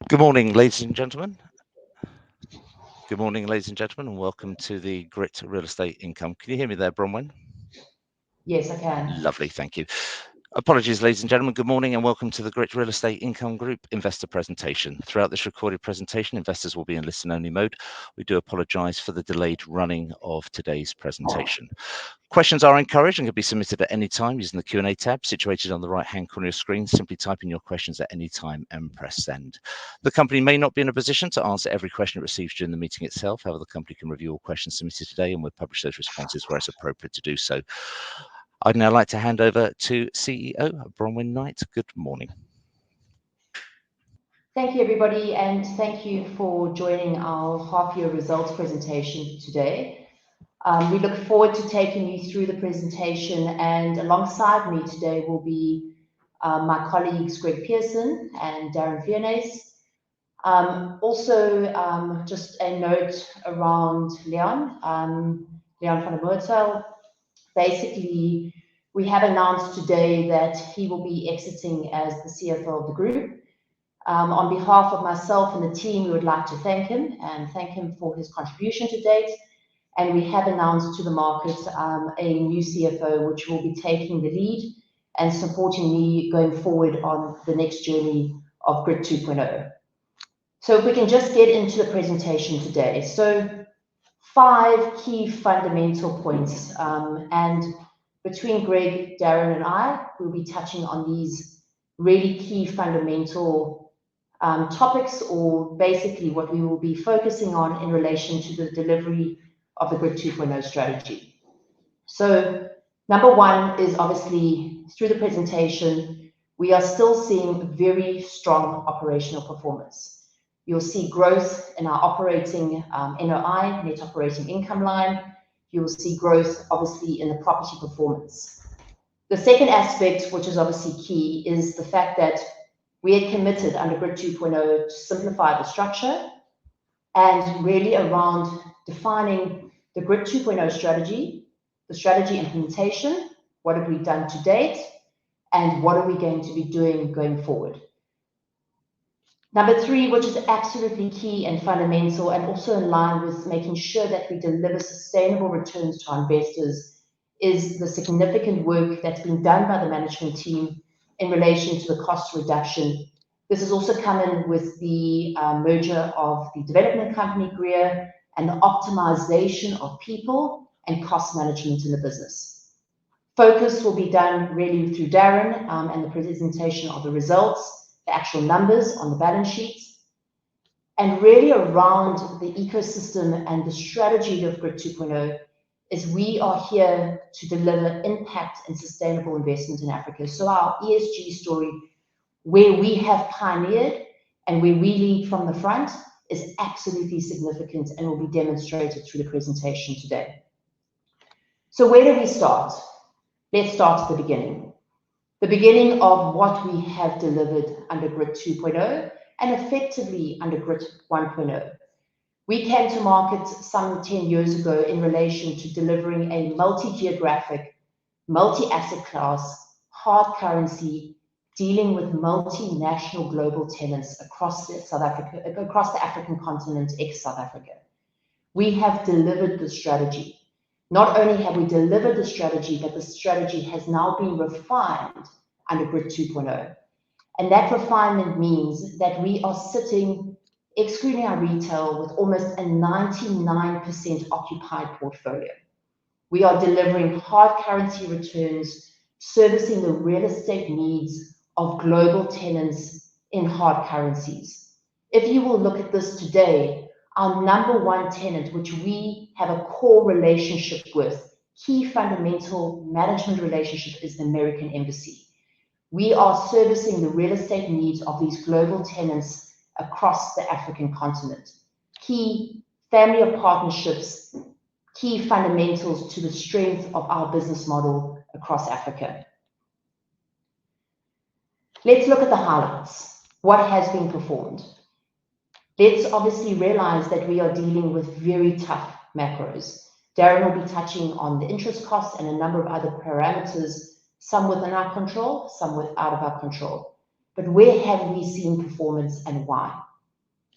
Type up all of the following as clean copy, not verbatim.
Good morning, ladies and gentlemen. Good morning, ladies and gentlemen, and welcome to the Grit Real Estate Income. Can you hear me there, Bronwyn? Yes, I can. Lovely, thank you. Apologies, ladies and gentlemen. Good morning and welcome to the Grit Real Estate Income Group investor presentation. Throughout this recorded presentation, investors will be in listen-only mode. We do apologise for the delayed running of today's presentation. Questions are encouraged and can be submitted at any time using the Q&A tab situated on the right-hand corner of your screen. Simply type in your questions at any time and press send. The company may not be in a position to answer every question it receives during the meeting itself. However, the company can review all questions submitted today and we'll publish those responses where it's appropriate to do so. I'd now like to hand over to CEO Bronwyn Knight. Good morning. Thank you, everybody, and thank you for joining our half-year results presentation today. We look forward to taking you through the presentation, and alongside me today will be my colleagues Greg Pearson and Darren Fiernes. Just a note around Leon van der Mertel. Basically, we have announced today that he will be exiting as the CFO of the group. On behalf of myself and the team, we would like to thank him for his contribution to date. And we have announced to the market a new CFO, which will be taking the lead and supporting me going forward on the next journey of Grit 2.0. So if we can just get into the presentation today. So 5 key fundamental points, and between Greg, Darren, and I, we'll be touching on these really key fundamental topics, or basically what we will be focusing on in relation to the delivery of the Grit 2.0 strategy. So number 1 is obviously through the presentation, we are still seeing very strong operational performance. You'll see growth in our operating NOI, net operating income line. You will see growth, obviously, in the property performance. The second aspect, which is obviously key, is the fact that we had committed under Grit 2.0 to simplify the structure and really around defining the Grit 2.0 strategy, the strategy implementation, what have we done to date, and what are we going to be doing going forward. Number 3, which is absolutely key and fundamental and also in line with making sure that we deliver sustainable returns to our investors, is the significant work that's been done by the management team in relation to the cost reduction. This has also come in with the merger of the development company Greer and the optimization of people and cost management in the business. Focus will be done really through Darren and the presentation of the results, the actual numbers on the balance sheets, and really around the ecosystem and the strategy of Grit 2.0 is we are here to deliver impact and sustainable investment in Africa. So our ESG story, where we have pioneered and where we lead from the front, is absolutely significant and will be demonstrated through the presentation today. So where do we start? Let's start at the beginning. The beginning of what we have delivered under Grit 2.0 and effectively under Grit 1.0. We came to market some 10 years ago in relation to delivering a multi-geographic, multi-asset class, hard currency, dealing with multinational global tenants across South Africa, across the African continent, ex-South Africa. We have delivered the strategy. Not only have we delivered the strategy, but the strategy has now been refined under Grit 2.0. And that refinement means that we are sitting, excluding our retail, with almost a 99% occupied portfolio. We are delivering hard currency returns, servicing the real estate needs of global tenants in hard currencies. If you will look at this today, our number 1 tenant, which we have a core relationship with, key fundamental management relationship, is the American Embassy. We are servicing the real estate needs of these global tenants across the African continent. Key family of partnerships, key fundamentals to the strength of our business model across Africa. Let's look at the highlights. What has been performed? Let's obviously realize that we are dealing with very tough macros. Darren will be touching on the interest costs and a number of other parameters, some within our control, some out of our control. But where have we seen performance and why?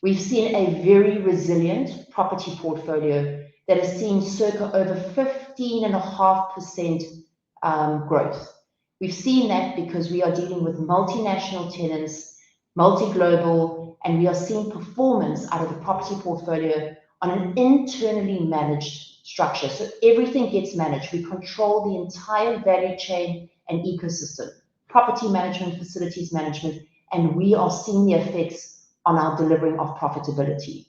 We've seen a very resilient property portfolio that has seen circa over 15.5% growth. We've seen that because we are dealing with multinational tenants, multi-global, and we are seeing performance out of the property portfolio on an internally managed structure. So everything gets managed. We control the entire value chain and ecosystem, property management, facilities management, and we are seeing the effects on our delivering of profitability.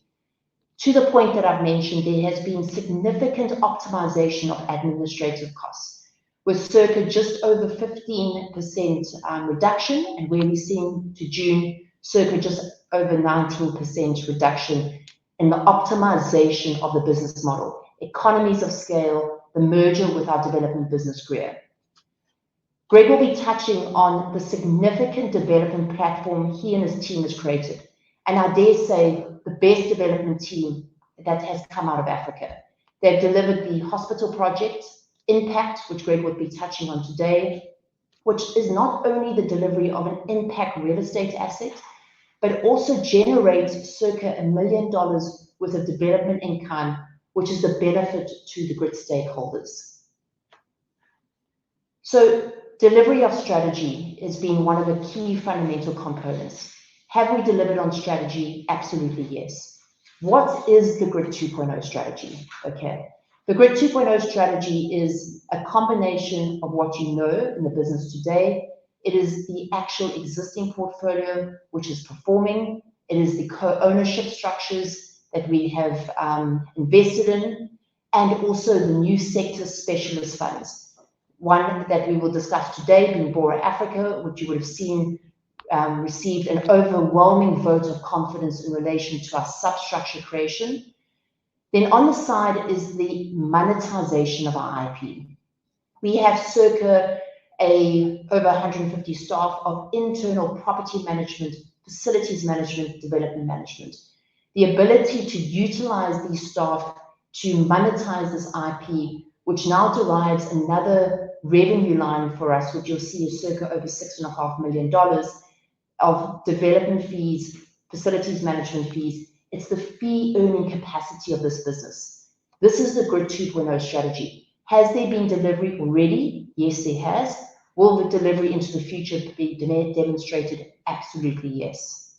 To the point that I've mentioned, there has been significant optimization of administrative costs, with circa just over 15% reduction, and where we're seeing to June, circa just over 19% reduction in the optimization of the business model, economies of scale, the merger with our development business, Greer. Greg will be touching on the significant development platform he and his team has created. And I dare say the best development team that has come out of Africa. They've delivered the hospital project, Impact, which Greg will be touching on today, which is not only the delivery of an impact real estate asset, but also generates circa $1 million worth of development income, which is the benefit to the Grit stakeholders. So delivery of strategy has been one of the key fundamental components. Have we delivered on strategy? Absolutely, yes. What is the Grit 2.0 strategy? Okay. The Grit 2.0 strategy is a combination of what you know in the business today. It is the actual existing portfolio, which is performing. It is the co-ownership structures that we have invested in, and also the new sector specialist funds. One that we will discuss today being Bora Africa, which you would have seen received an overwhelming vote of confidence in relation to our substructure creation. Then on the side is the monetization of our IP. We have circa over 150 staff of internal property management, facilities management, development management. The ability to utilize these staff to monetize this IP, which now derives another revenue line for us, which you'll see is circa over $6.5 million of development fees, facilities management fees. It's the fee earning capacity of this business. This is the Grit 2.0 strategy. Has there been delivery already? Yes, there has. Will the delivery into the future be demonstrated? Absolutely, yes.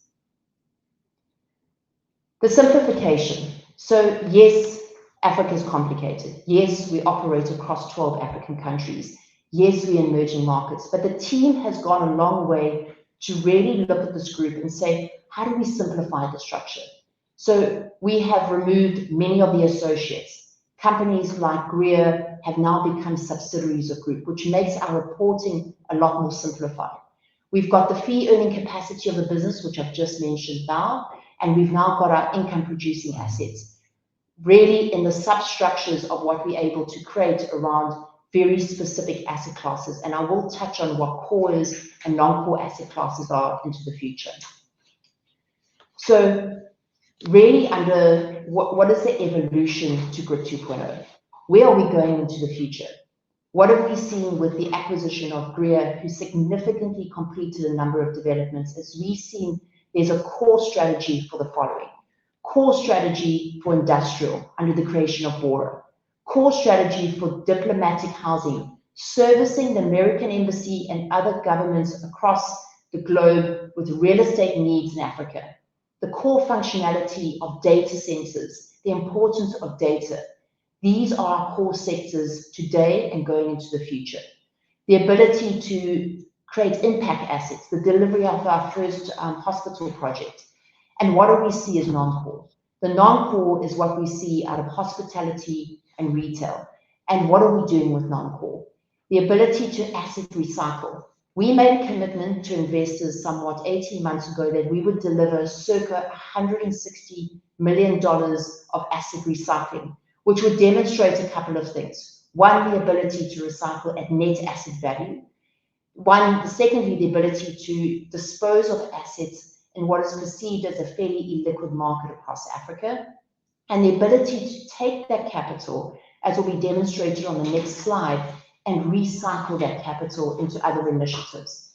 The simplification. So yes, Africa is complicated. Yes, we operate across 12 African countries. Yes, we're in emerging markets, but the team has gone a long way to really look at this group and say, how do we simplify the structure? So we have removed many of the associates. Companies like Greer have now become subsidiaries of Group, which makes our reporting a lot more simplified. We've got the fee earning capacity of the business, which I've just mentioned now, and we've now got our income producing assets, really in the substructures of what we're able to create around very specific asset classes. And I will touch on what core is and non-core asset classes are into the future. So really under what is the evolution to Grit 2.0? Where are we going into the future? What have we seen with the acquisition of Greer, who significantly completed a number of developments? As we've seen, there's a core strategy for the following. Core strategy for industrial under the creation of Bora. Core strategy for diplomatic housing, servicing the American Embassy and other governments across the globe with real estate needs in Africa. The core functionality of data centers, the importance of data. These are our core sectors today and going into the future. The ability to create impact assets, the delivery of our first hospital project. And what do we see as non-core? The non-core is what we see out of hospitality and retail. And what are we doing with non-core? The ability to asset recycle. We made a commitment to investors somewhat 18 months ago that we would deliver circa $160 million of asset recycling, which would demonstrate a couple of things. One, the ability to recycle at net asset value. Secondly, the ability to dispose of assets in what is perceived as a fairly illiquid market across Africa. And the ability to take that capital, as will be demonstrated on the next slide, and recycle that capital into other initiatives.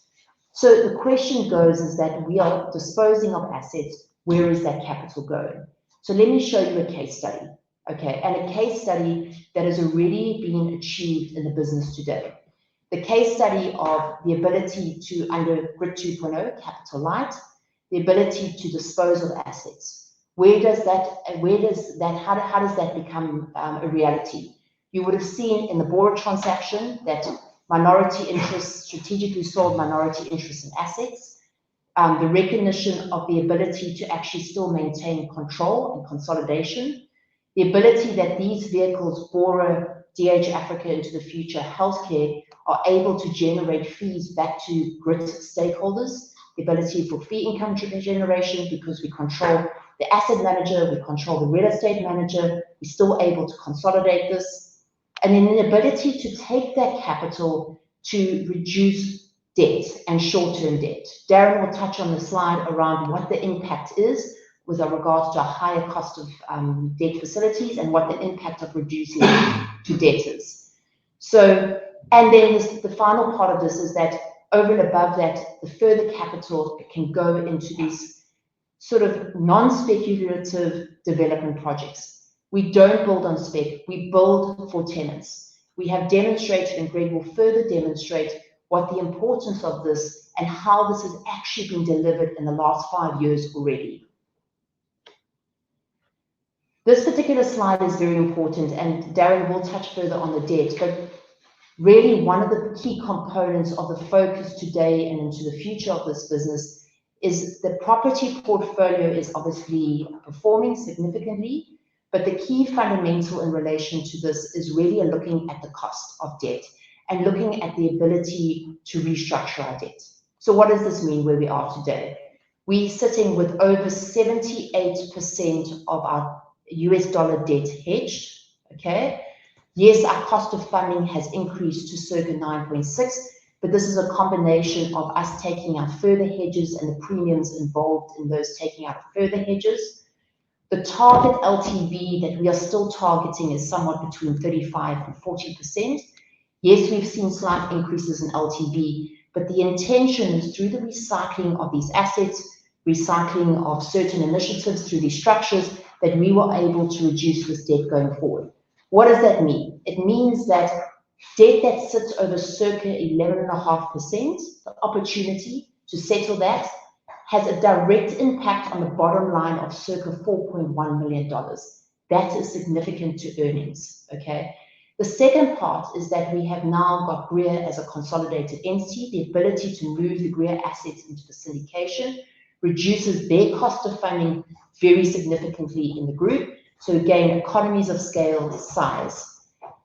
So the question goes is that we are disposing of assets, where is that capital going? So let me show you a case study, okay, and a case study that has already been achieved in the business today. The case study of the ability to, under Grit 2.0, capital light, the ability to dispose of assets. How does that become a reality? You would have seen in the Bora transaction that minority interests, strategically sold minority interests in assets, the recognition of the ability to actually still maintain control and consolidation, the ability that these vehicles, Bora, DH Africa into the future, healthcare, are able to generate fees back to Grit stakeholders, the ability for fee income generation because we control the asset manager, we control the real estate manager, we're still able to consolidate this, and then the ability to take that capital to reduce debt and short-term debt. Darren will touch on the slide around what the impact is with regards to a higher cost of debt facilities and what the impact of reducing to debtors. So, and then the final part of this is that over and above that, the further capital can go into these sort of non-speculative development projects. We don't build on spec, we build for tenants. We have demonstrated, and Greg will further demonstrate, what the importance of this and how this has actually been delivered in the last 5 years already. This particular slide is very important, and Darren will touch further on the debt, but really one of the key components of the focus today and into the future of this business is the property portfolio is obviously performing significantly, but the key fundamental in relation to this is really looking at the cost of debt and looking at the ability to restructure our debt. So what does this mean where we are today? We're sitting with over 78% of our US dollar debt hedged, okay? Yes, our cost of funding has increased to circa 9.6, but this is a combination of us taking out further hedges and the premiums involved in those taking out further hedges. The target LTV that we are still targeting is somewhat between 35 and 40%. Yes, we've seen slight increases in LTV, but the intention is through the recycling of these assets, recycling of certain initiatives through these structures, that we were able to reduce this debt going forward. What does that mean? It means that debt that sits over circa 11.5%, the opportunity to settle that has a direct impact on the bottom line of circa $4.1 million. That is significant to earnings, okay? The second part is that we have now got Greer as a consolidated entity. The ability to move the Greer assets into the syndication reduces their cost of funding very significantly in the group. So again, economies of scale, size.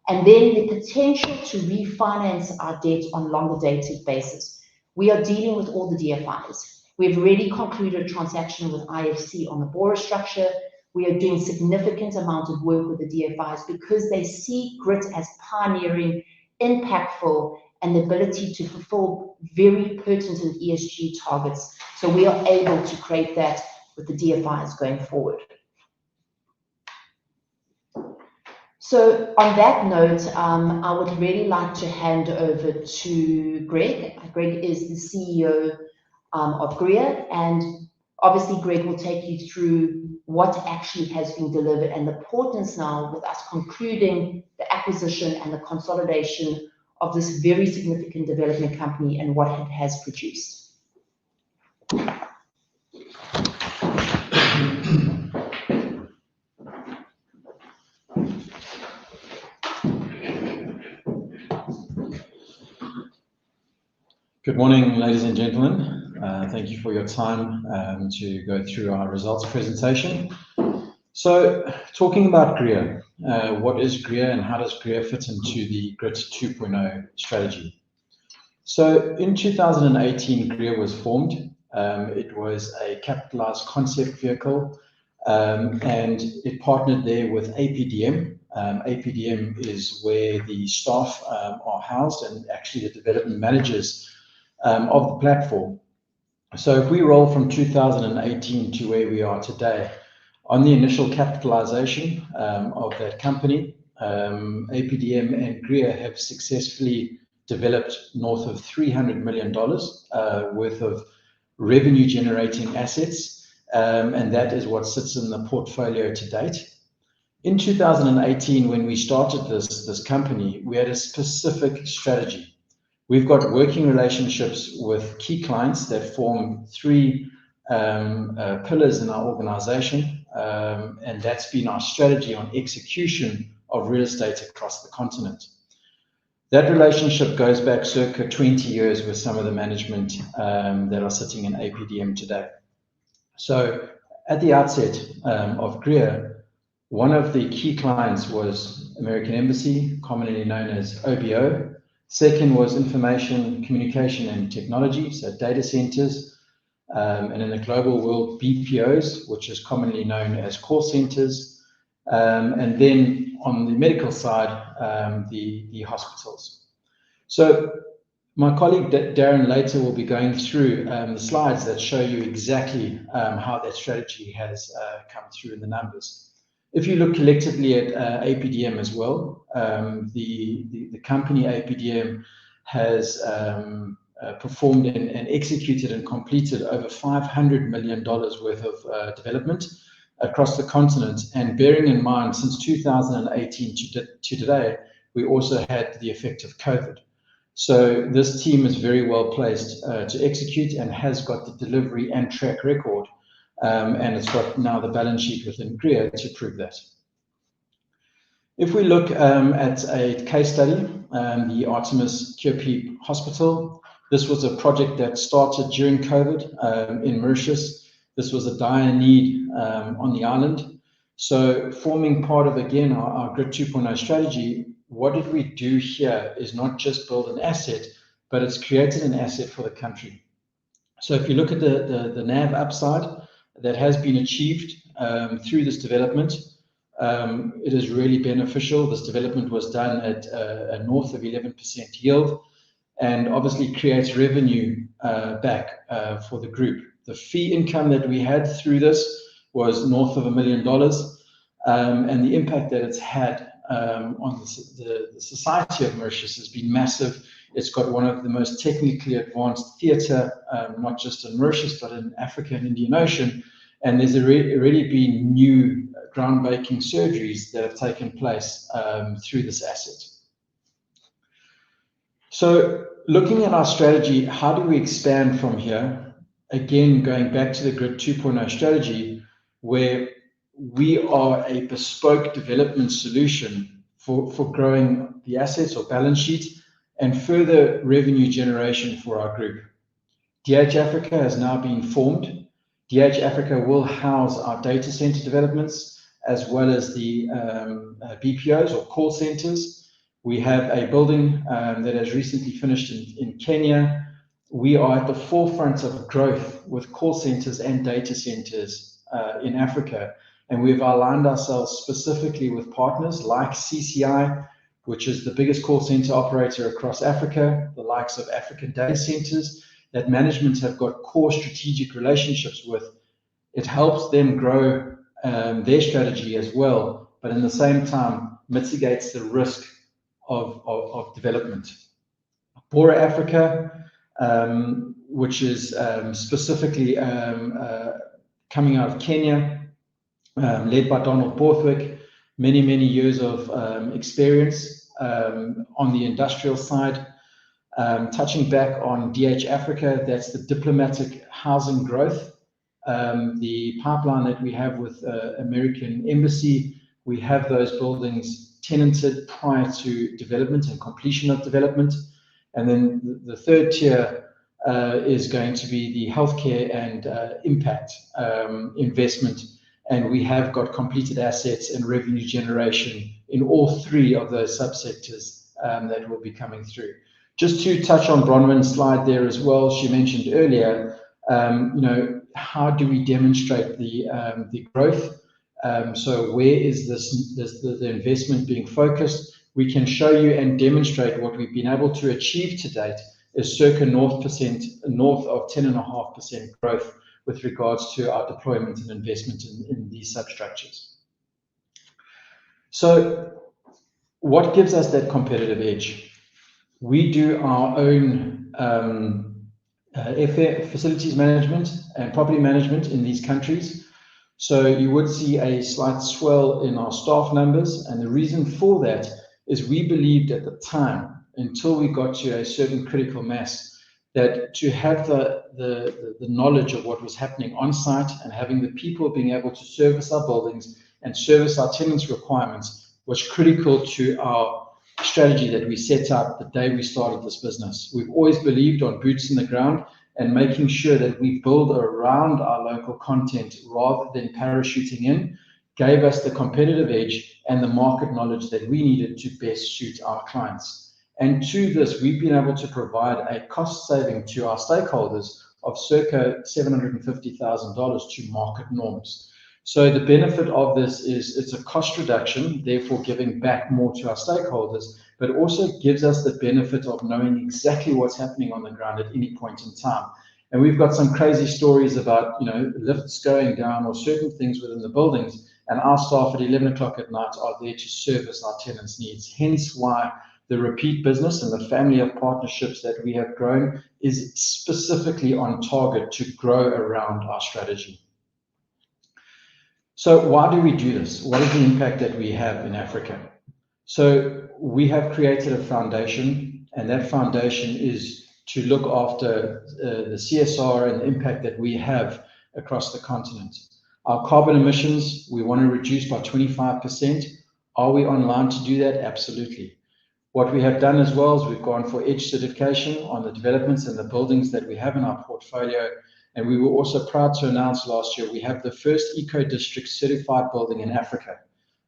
And then the potential to refinance our debt on longer dated basis. We are dealing with all the DFIs. We've already concluded a transaction with IFC on the Bora structure. We are doing significant amount of work with the DFIs because they see Grit as pioneering, impactful, and the ability to fulfill very pertinent and ESG targets. So we are able to create that with the DFIs going forward. So on that note, I would really like to hand over to Greg. Greg is the CEO of Greer, and obviously Greg will take you through what actually has been delivered and the importance now with us concluding the acquisition and the consolidation of this very significant development company and what it has produced. Good morning, ladies and gentlemen. Thank you for your time to go through our results presentation. So, talking about Greer, what is Greer and how does Greer fit into the Grit 2.0 strategy? So, in 2018, Greer was formed. It was a capitalized concept vehicle, and it partnered there with APDM. APDM is where the staff are housed and actually the development managers of the platform. So if we roll from 2018 to where we are today, on the initial capitalization of that company, APDM and Greer have successfully developed north of $300 million worth of revenue generating assets, and that is what sits in the portfolio to date. In 2018, when we started this company, we had a specific strategy. We've got working relationships with key clients that form three pillars in our organization, and that's been our strategy on execution of real estate across the continent. That relationship goes back circa 20 years with some of the management that are sitting in APDM today. So at the outset of Greer, one of the key clients was American Embassy, commonly known as OBO. Second was information, communication and technology, so data centers, and in the global world, BPOs, which is commonly known as call centers. And then on the medical side, the hospitals. So my colleague Darren later will be going through the slides that show you exactly how that strategy has come through in the numbers. If you look collectively at APDM as well, the company APDM has performed and executed and completed over $500 million worth of development across the continent. And bearing in mind, since 2018 to today, we also had the effect of COVID. So this team is very well placed to execute and has got the delivery and track record. And it's got now the balance sheet within Greer to prove that. If we look at a case study, the Artemis Curepe Hospital, this was a project that started during COVID in Mauritius. This was a dire need on the island. So forming part of, again, our Grit 2.0 strategy, what did we do here is not just build an asset, but it's created an asset for the country. So if you look at the NAV upside that has been achieved through this development, it is really beneficial. This development was done at a north of 11% yield and obviously creates revenue back for the group. The fee income that we had through this was north of $1 million, and the impact that it's had on the society of Mauritius has been massive. It's got one of the most technically advanced theatre, not just in Mauritius, but in Africa and Indian Ocean. And there's already been new groundbreaking surgeries that have taken place through this asset. So looking at our strategy, how do we expand from here? Again, going back to the Grit 2.0 strategy, where we are a bespoke development solution for growing the assets or balance sheet and further revenue generation for our group. DH Africa has now been formed. DH Africa will house our data center developments as well as the BPOs or call centers. We have a building that has recently finished in Kenya. We are at the forefront of growth with call centers and data centers in Africa. And we've aligned ourselves specifically with partners like CCI, which is the biggest call center operator across Africa, the likes of African data centers that management have got core strategic relationships with. It helps them grow their strategy as well, but in the same time mitigates the risk of development. Bora Africa, which is specifically coming out of Kenya, led by Donald Borthwick, many years of experience on the industrial side. Touching back on DH Africa, that's the diplomatic housing growth. The pipeline that we have with American Embassy, we have those buildings tenanted prior to development and completion of development. And then the third tier is going to be the healthcare and impact investment. And we have got completed assets and revenue generation in all three of those subsectors that will be coming through. Just to touch on Bronwyn's slide there as well, she mentioned earlier, how do we demonstrate the growth? So where is the investment being focused? We can show you and demonstrate what we've been able to achieve to date is circa north of 10.5% growth with regards to our deployment and investment in these substructures. So what gives us that competitive edge? we do our own facilities management and property management in these countries. So you would see a slight swell in our staff numbers. And the reason for that is we believed at the time, until we got to a certain critical mass, that to have the knowledge of what was happening on site and having the people being able to service our buildings and service our tenants' requirements was critical to our strategy that we set up the day we started this business. We've always believed on boots in the ground and making sure that we build around our local content rather than parachuting in, gave us the competitive edge and the market knowledge that we needed to best suit our clients. And to this, we've been able to provide a cost saving to our stakeholders of circa $750,000 to market norms. So the benefit of this is it's a cost reduction, therefore giving back more to our stakeholders, but also gives us the benefit of knowing exactly what's happening on the ground at any point in time. And we've got some crazy stories about, lifts going down or certain things within the buildings, and our staff at 11 o'clock at night are there to service our tenants' needs. Hence why the repeat business and the family of partnerships that we have grown is specifically on target to grow around our strategy. So why do we do this? What is the impact that we have in Africa? So we have created a foundation, and that foundation is to look after the CSR and the impact that we have across the continent. Our carbon emissions, we want to reduce by 25%. Are we on line to do that? Absolutely. What we have done as well is we've gone for EDGE certification on the developments and the buildings that we have in our portfolio. And we were also proud to announce last year we have the first eco-district certified building in Africa.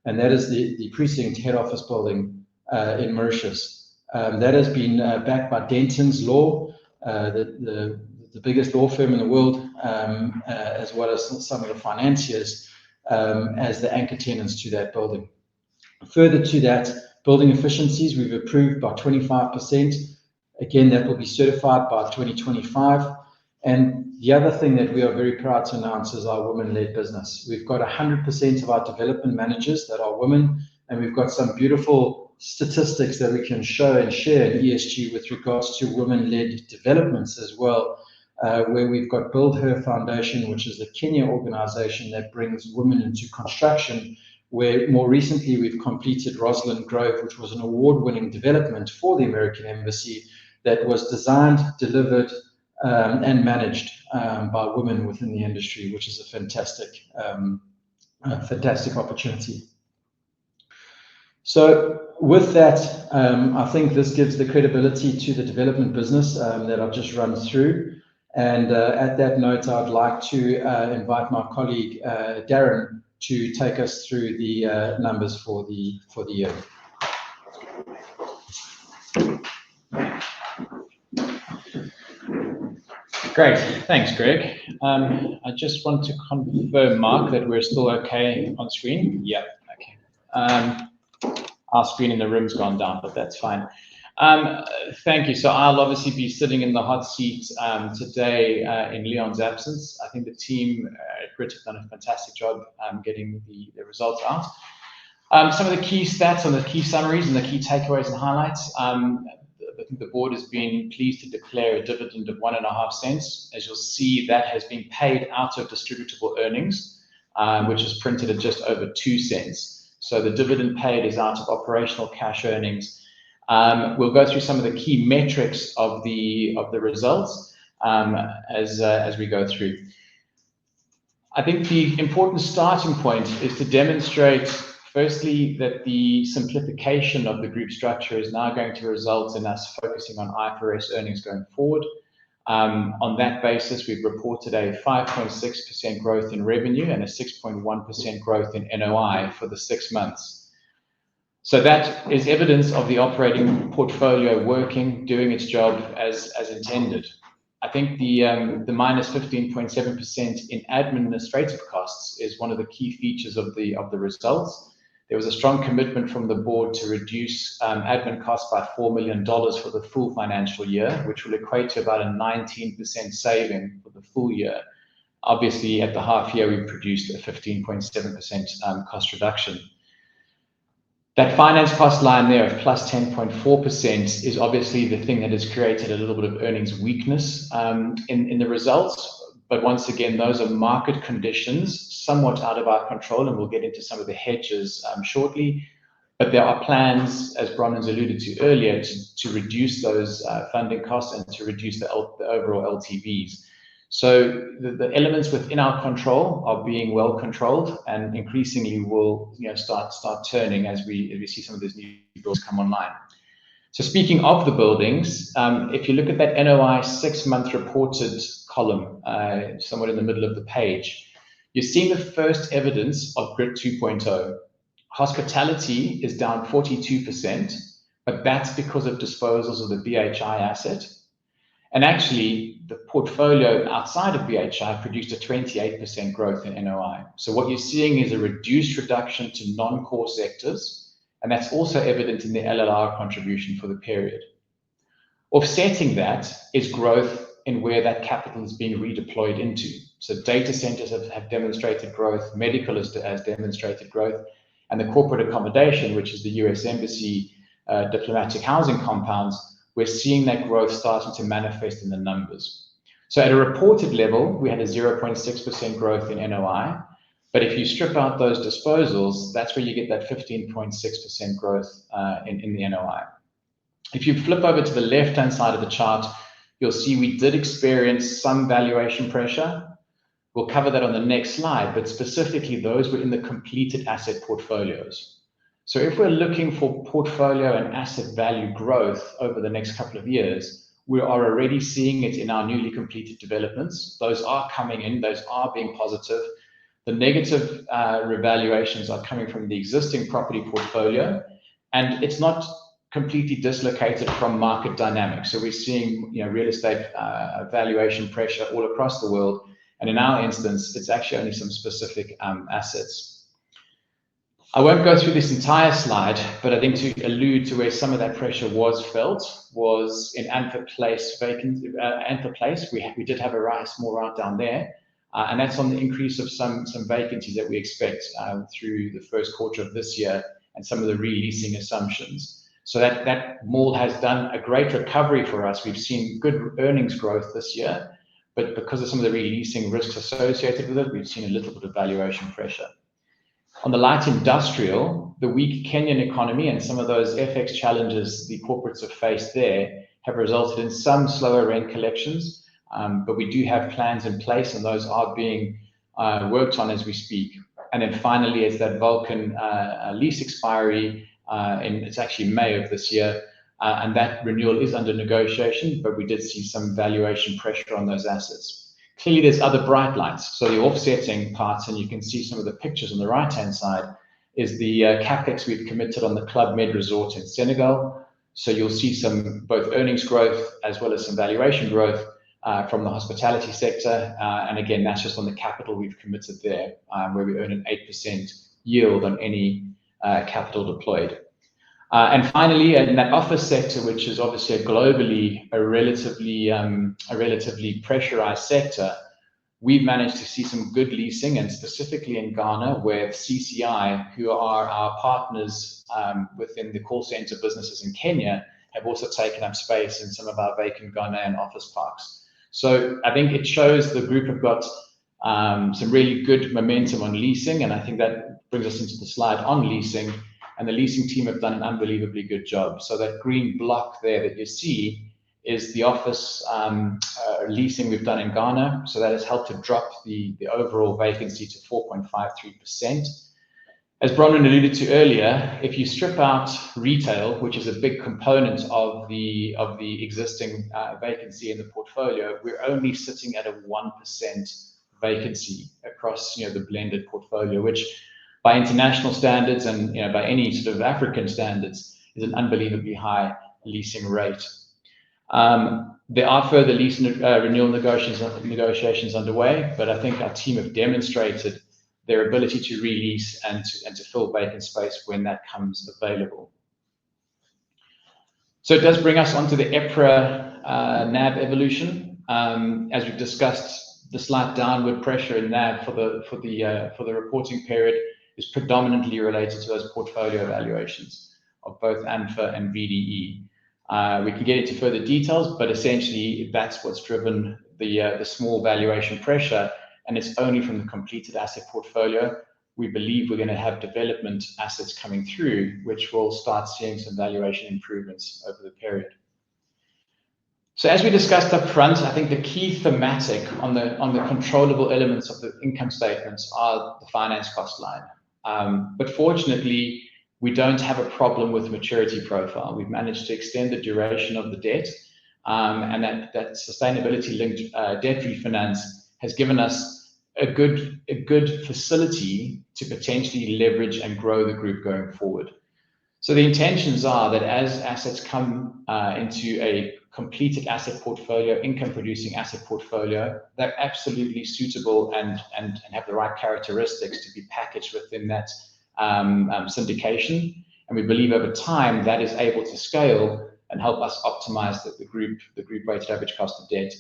And that is the precinct head office building in Mauritius. That has been backed by Denton's Law, the biggest law firm in the world, as well as some of the financiers as the anchor tenants to that building. Further to that, building efficiencies we've improved by 25%. Again, that will be certified by 2025. And the other thing that we are very proud to announce is our women-led business. We've got 100% of our development managers that are women, and we've got some beautiful statistics that we can show and share in ESG with regards to women-led developments as well, where we've got Build Her Foundation, which is the Kenya organization that brings women into construction, where more recently we've completed Rosalind Grove, which was an award-winning development for the American Embassy that was designed, delivered, and managed by women within the industry, which is a fantastic opportunity. So with that, I think this gives the credibility to the development business that I've just run through. And at that note, I'd like to invite my colleague, Darren, to take us through the numbers for the year. Great, thanks, Greg. I just want to confirm, Mark, that we're still okay on screen. Yeah, okay. Our screen in the room's gone down, but that's fine. Thank you. So I'll obviously be sitting in the hot seat today in Leon's absence. I think the team at Grit have done a fantastic job getting the results out. Some of the key stats and the key summaries and the key takeaways and highlights. I think the board has been pleased to declare a dividend of 1.5 cents. As you'll see, that has been paid out of distributable earnings, which is printed at just over 2 cents. So the dividend paid is out of operational cash earnings. We'll go through some of the key metrics of the results as we go through. I think the important starting point is to demonstrate, firstly, that the simplification of the group structure is now going to result in us focusing on IFRS earnings going forward. On that basis, we've reported a 5.6% growth in revenue and a 6.1% growth in NOI for the 6 months. So that is evidence of the operating portfolio working, doing its job as intended. I think the minus 15.7% in administrative costs is one of the key features of the results. There was a strong commitment from the board to reduce admin costs by $4 million for the full financial year, which will equate to about a 19% saving for the full year. Obviously, at the half year, we produced a 15.7% cost reduction. That finance cost line there of plus 10.4% is obviously the thing that has created a little bit of earnings weakness in the results. But once again, those are market conditions, somewhat out of our control, and we'll get into some of the hedges shortly. But there are plans, as Bronnen's alluded to earlier, to reduce those funding costs and to reduce the overall LTVs. So the elements within our control are being well controlled, and increasingly will start turning as we see some of those new builds come online. So speaking of the buildings, if you look at that NOI 6-month reported column, somewhat in the middle of the page, you're seeing the first evidence of Grit 2.0. Hospitality is down 42%, but that's because of disposals of the BHI asset. And actually, the portfolio outside of BHI produced a 28% growth in NOI. So what you're seeing is a reduced reduction to non-core sectors, and that's also evident in the LLR contribution for the period. Offsetting that is growth in where that capital is being redeployed into. So data centers have demonstrated growth, medical has demonstrated growth, and the corporate accommodation, which is the US Embassy diplomatic housing compounds, we're seeing that growth starting to manifest in the numbers. So at a reported level, we had a 0.6% growth in NOI, but if you strip out those disposals, that's where you get that 15.6% growth in the NOI. If you flip over to the left-hand side of the chart, you'll see we did experience some valuation pressure. We'll cover that on the next slide, but specifically those were in the completed asset portfolios. So if we're looking for portfolio and asset value growth over the next couple of years, we are already seeing it in our newly completed developments. Those are coming in, those are being positive. The negative revaluations are coming from the existing property portfolio, and it's not completely dislocated from market dynamics. So we're seeing real estate valuation pressure all across the world, and in our instance, it's actually only some specific assets. I won't go through this entire slide, but I think to allude to where some of that pressure was felt was in Antwerp Place. We did have a small write down there, and that's on the increase of some vacancies that we expect through the first quarter of this year and some of the releasing assumptions. So that mall has done a great recovery for us. We've seen good earnings growth this year, but because of some of the releasing risks associated with it, we've seen a little bit of valuation pressure. On the light industrial, the weak Kenyan economy and some of those FX challenges the corporates have faced there have resulted in some slower rent collections, but we do have plans in place, and those are being worked on as we speak. And then finally, is that Vulcan lease expiry, it's actually May of this year, and that renewal is under negotiation, but we did see some valuation pressure on those assets. Clearly, there's other bright lights. So the offsetting parts, and you can see some of the pictures on the right-hand side, is the CapEx we've committed on the Club Med Resort in Senegal. So you'll see some both earnings growth as well as some valuation growth from the hospitality sector. And again, that's just on the capital we've committed there, where we earn an 8% yield on any capital deployed. And finally, in that office sector, which is obviously globally a relatively pressurized sector, we've managed to see some good leasing, and specifically in Ghana, where CCI, who are our partners within the call center businesses in Kenya, have also taken up space in some of our vacant Ghanaian office parks. So I think it shows the group have got some really good momentum on leasing, and I think that brings us into the slide on leasing. And the leasing team have done an unbelievably good job. So that green block there that you see is the office leasing we've done in Ghana. So that has helped to drop the overall vacancy to 4.53%. As Bronwyn alluded to earlier, if you strip out retail, which is a big component of the existing vacancy in the portfolio, we're only sitting at a 1% vacancy across the blended portfolio, which by international standards and by any sort of African standards is an unbelievably high leasing rate. There are further lease renewal negotiations underway, but I think our team have demonstrated their ability to release and to fill vacant space when that comes available. So it does bring us onto the EPRA NAV evolution. As we've discussed, the slight downward pressure in NAV for the reporting period is predominantly related to those portfolio valuations of both ANFA and VDE. We can get into further details, but essentially that's what's driven the small valuation pressure, and it's only from the completed asset portfolio. We believe we're going to have development assets coming through, which will start seeing some valuation improvements over the period. So as we discussed up front, I think the key thematic on the controllable elements of the income statements are the finance cost line. But fortunately, we don't have a problem with maturity profile. We've managed to extend the duration of the debt, and that sustainability-linked debt refinance has given us a good facility to potentially leverage and grow the group going forward. So the intentions are that as assets come into a completed asset portfolio, income-producing asset portfolio, they're absolutely suitable and have the right characteristics to be packaged within that syndication. And we believe over time that is able to scale and help us optimize the group weighted average cost of debt.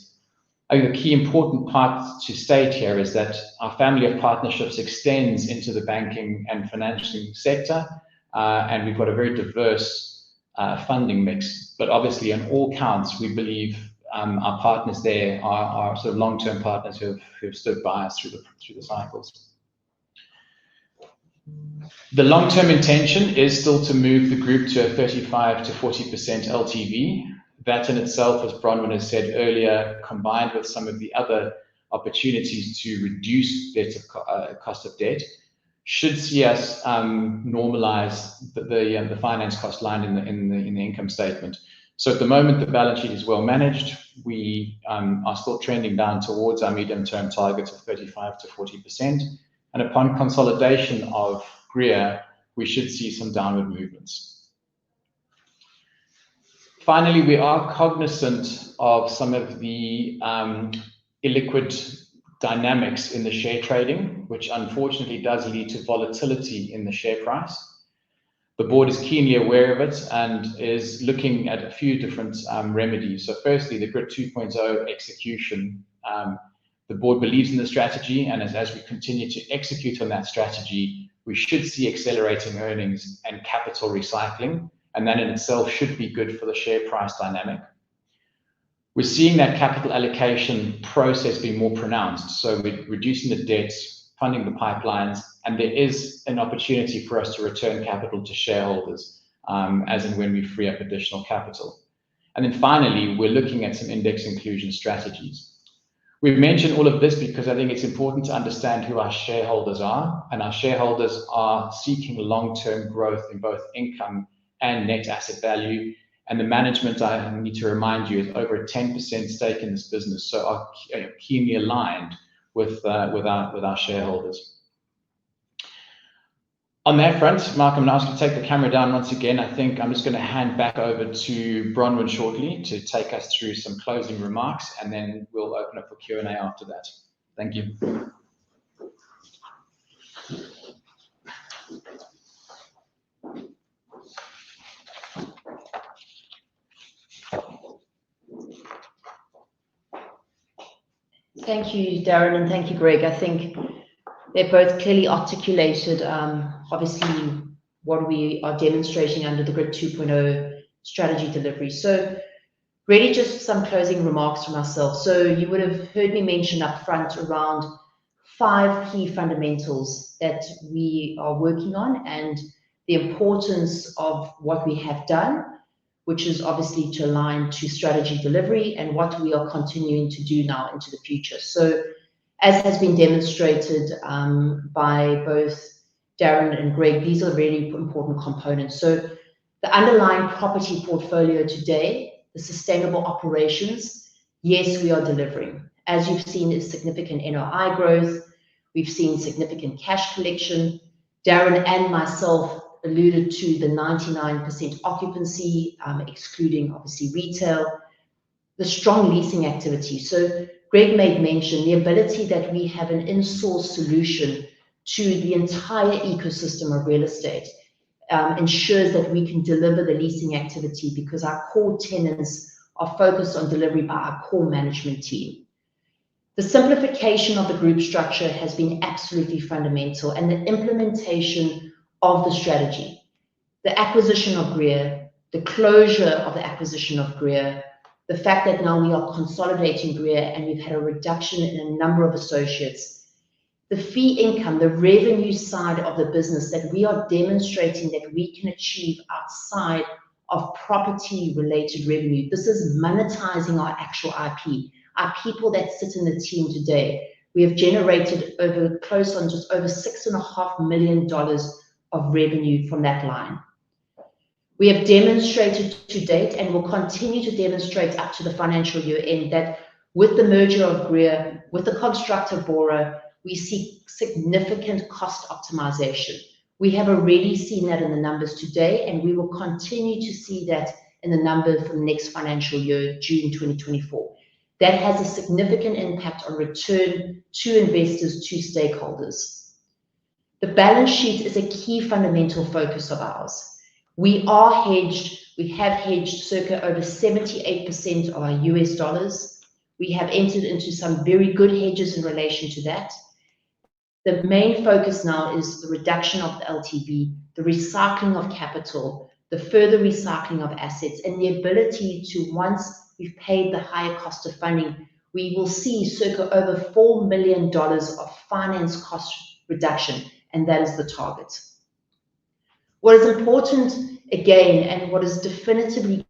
I think the key important part to state here is that our family of partnerships extends into the banking and financing sector, and we've got a very diverse funding mix. But obviously, on all counts, we believe our partners there are sort of long-term partners who have stood by us through the cycles. The long-term intention is still to move the group to a 35 to 40% LTV. That in itself, as Bronwyn has said earlier, combined with some of the other opportunities to reduce cost of debt, should see us normalize the finance cost line in the income statement. So at the moment, the balance sheet is well managed. We are still trending down towards our medium-term targets of 35 to 40%. And upon consolidation of Greer, we should see some downward movements. Finally, we are cognizant of some of the illiquid dynamics in the share trading, which unfortunately does lead to volatility in the share price. The board is keenly aware of it and is looking at a few different remedies. So firstly, the Grit 2.0 execution. The board believes in the strategy, and as we continue to execute on that strategy, we should see accelerating earnings and capital recycling, and that in itself should be good for the share price dynamic. We're seeing that capital allocation process be more pronounced. So we're reducing the debts, funding the pipelines, and there is an opportunity for us to return capital to shareholders as and when we free up additional capital. And then finally, we're looking at some index inclusion strategies. We've mentioned all of this because I think it's important to understand who our shareholders are, and our shareholders are seeking long-term growth in both income and net asset value. And the management, I need to remind you, is over a 10% stake in this business, so are keenly aligned with our shareholders. On that front, Mark, I'm now going to take the camera down once again. I think I'm just going to hand back over to Bronwyn shortly to take us through some closing remarks, and then we'll open up for Q&A after that. Thank you. Thank you, Darren, and thank you, Greg. I think they're both clearly articulated, obviously, what we are demonstrating under the Grit 2.0 strategy delivery. So really just some closing remarks from ourselves. So you would have heard me mention up front around 5 key fundamentals that we are working on and the importance of what we have done, which is obviously to align to strategy delivery and what we are continuing to do now into the future. So as has been demonstrated by both Darren and Greg, these are really important components. So the underlying property portfolio today, the sustainable operations, yes, we are delivering. As you've seen, is significant NOI growth. We've seen significant cash collection. Darren and myself alluded to the 99% occupancy, excluding obviously retail, the strong leasing activity. So Greg made mention the ability that we have an in-source solution to the entire ecosystem of real estate ensures that we can deliver the leasing activity because our core tenants are focused on delivery by our core management team. The simplification of the group structure has been absolutely fundamental, and the implementation of the strategy, the acquisition of Greer, the closure of the acquisition of Greer, the fact that now we are consolidating Greer and we've had a reduction in a number of associates, the fee income, the revenue side of the business that we are demonstrating that we can achieve outside of property-related revenue. This is monetizing our actual IP. Our people that sit in the team today, we have generated close on just over $6.5 million of revenue from that line. We have demonstrated to date and will continue to demonstrate up to the financial year end that with the merger of Greer, with the construct of Bora, we see significant cost optimization. We have already seen that in the numbers today, and we will continue to see that in the numbers for the next financial year, June 2024. That has a significant impact on return to investors, to stakeholders. The balance sheet is a key fundamental focus of ours. We are hedged. We have hedged circa over 78% of our US dollars. We have entered into some very good hedges in relation to that. The main focus now is the reduction of the LTV, the recycling of capital, the further recycling of assets, and the ability to, once we've paid the higher cost of funding, we will see circa over $4 million of finance cost reduction, and that is the target. What is important, again, and what is definitively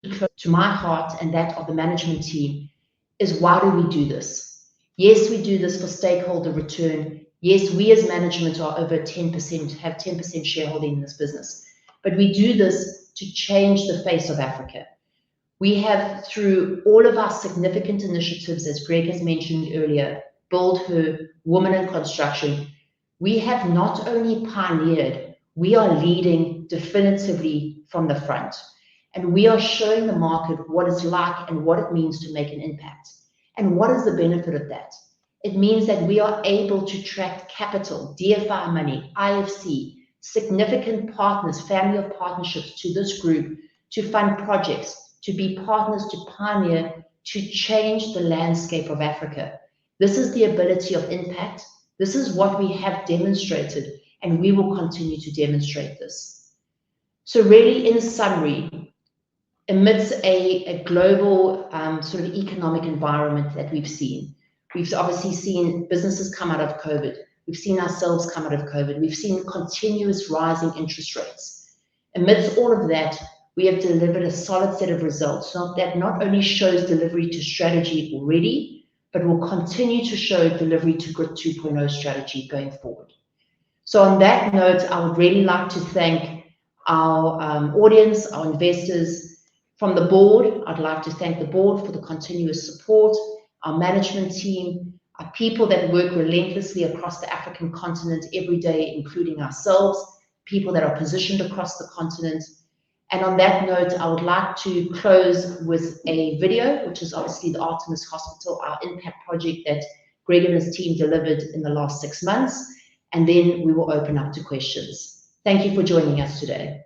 close to my heart and that of the management team, is why do we do this? Yes, we do this for stakeholder return. Yes, we as management are over 10%, have 10% shareholding in this business, but we do this to change the face of Africa. We have, through all of our significant initiatives, as Greg has mentioned earlier, Build Her, Women in Construction, we have not only pioneered, we are leading definitively from the front. And we are showing the market what it's like and what it means to make an impact. And what is the benefit of that? It means that we are able to attract capital, DFI money, IFC, significant partners, family of partnerships to this group to fund projects, to be partners, to pioneer, to change the landscape of Africa. This is the ability of impact. This is what we have demonstrated, and we will continue to demonstrate this. So really, in summary, amidst a global sort of economic environment that we've obviously seen businesses come out of COVID. We've seen ourselves come out of COVID. We've seen continuous rising interest rates. Amidst all of that, we have delivered a solid set of results that not only shows delivery to strategy already, but will continue to show delivery to Grit 2.0 strategy going forward. So on that note, I would really like to thank our audience, our investors. From the board, I'd like to thank the board for the continuous support, our management team, our people that work relentlessly across the African continent every day, including ourselves, people that are positioned across the continent. And on that note, I would like to close with a video, which is obviously the Artemis Hospital, our impact project that Greg and his team delivered in the last 6 months. And then we will open up to questions. Thank you for joining us today.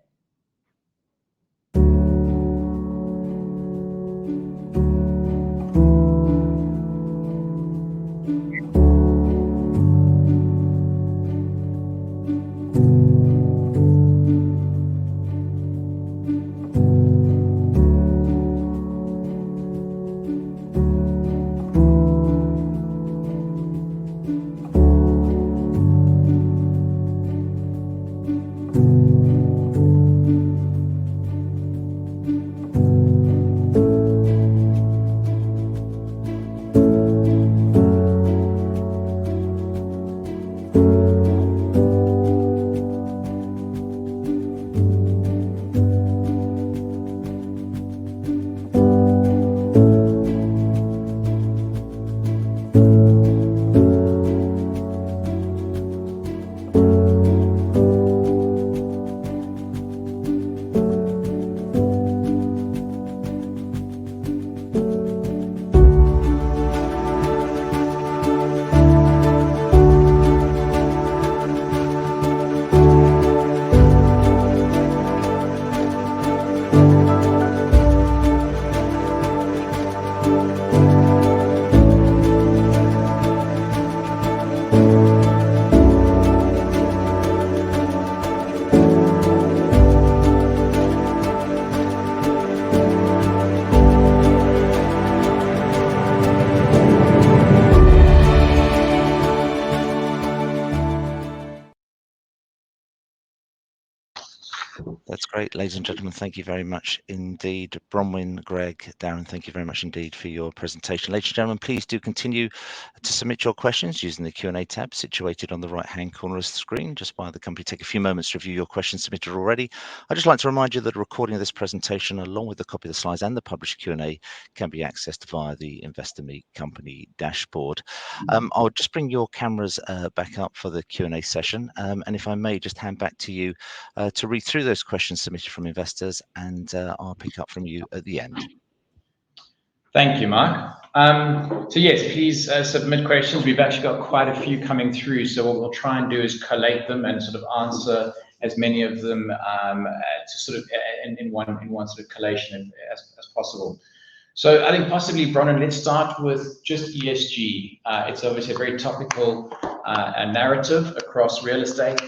great. Ladies and gentlemen, thank you very much indeed. Bronwyn, Greg, Darren, thank you very much indeed for your presentation. Ladies and gentlemen, please do continue to submit your questions using the Q&A tab situated on the right-hand corner of the screen. Just while the company take a few moments to review your questions submitted already, I'd just like to remind you that a recording of this presentation, along with a copy of the slides and the published Q&A, can be accessed via the Investor Meet Company dashboard. I'll just bring your cameras back up for the Q&A session. And if I may, just hand back to you to read through those questions submitted from investors, and I'll pick up from you at the end. Thank you, Mark. So yes, please submit questions. We've actually got quite a few coming through, so what we'll try and do is collate them and sort of answer as many of them to sort of in one sort of collation as possible. So I think possibly, Bronwyn, let's start with just ESG. It's obviously a very topical narrative across real estate,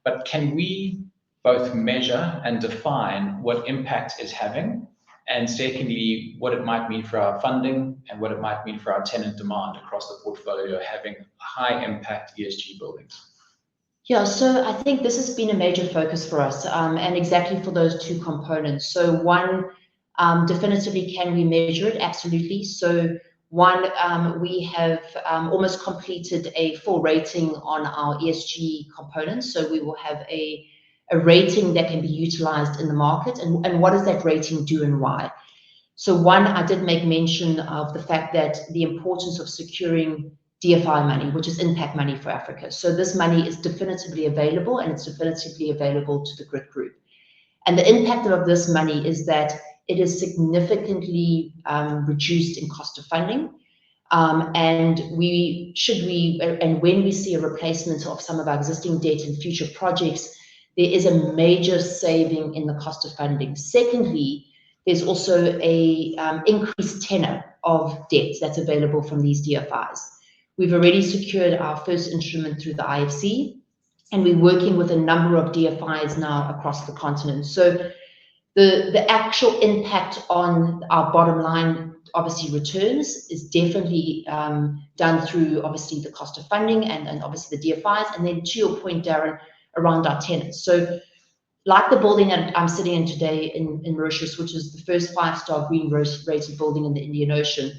but can we both measure and define what impact it's having, and secondly, what it might mean for our funding and what it might mean for our tenant demand across the portfolio, having high impact ESG buildings? Yeah, so I think this has been a major focus for us, and exactly for those two components. So one, definitively, can we measure it? Absolutely. So one, we have almost completed a full rating on our ESG components. So we will have a rating that can be utilized in the market. And what does that rating do and why? So one, I did make mention of the fact that the importance of securing DFI money, which is impact money for Africa. So this money is definitively available, and it's definitively available to the Grit Group. And the impact of this money is that it is significantly reduced in cost of funding. And when we see a replacement of some of our existing debt in future projects, there is a major saving in the cost of funding. Secondly, there's also a increased tenor of debt that's available from these DFIs. We've already secured our first instrument through the IFC, and we're working with a number of DFIs now across the continent. So the actual impact on our bottom line, obviously returns, is definitely done through obviously the cost of funding and obviously the DFIs. And then to your point, Darren, around our tenants. So like the building that I'm sitting in today in Mauritius, which is the first 5-star green rated building in the Indian Ocean,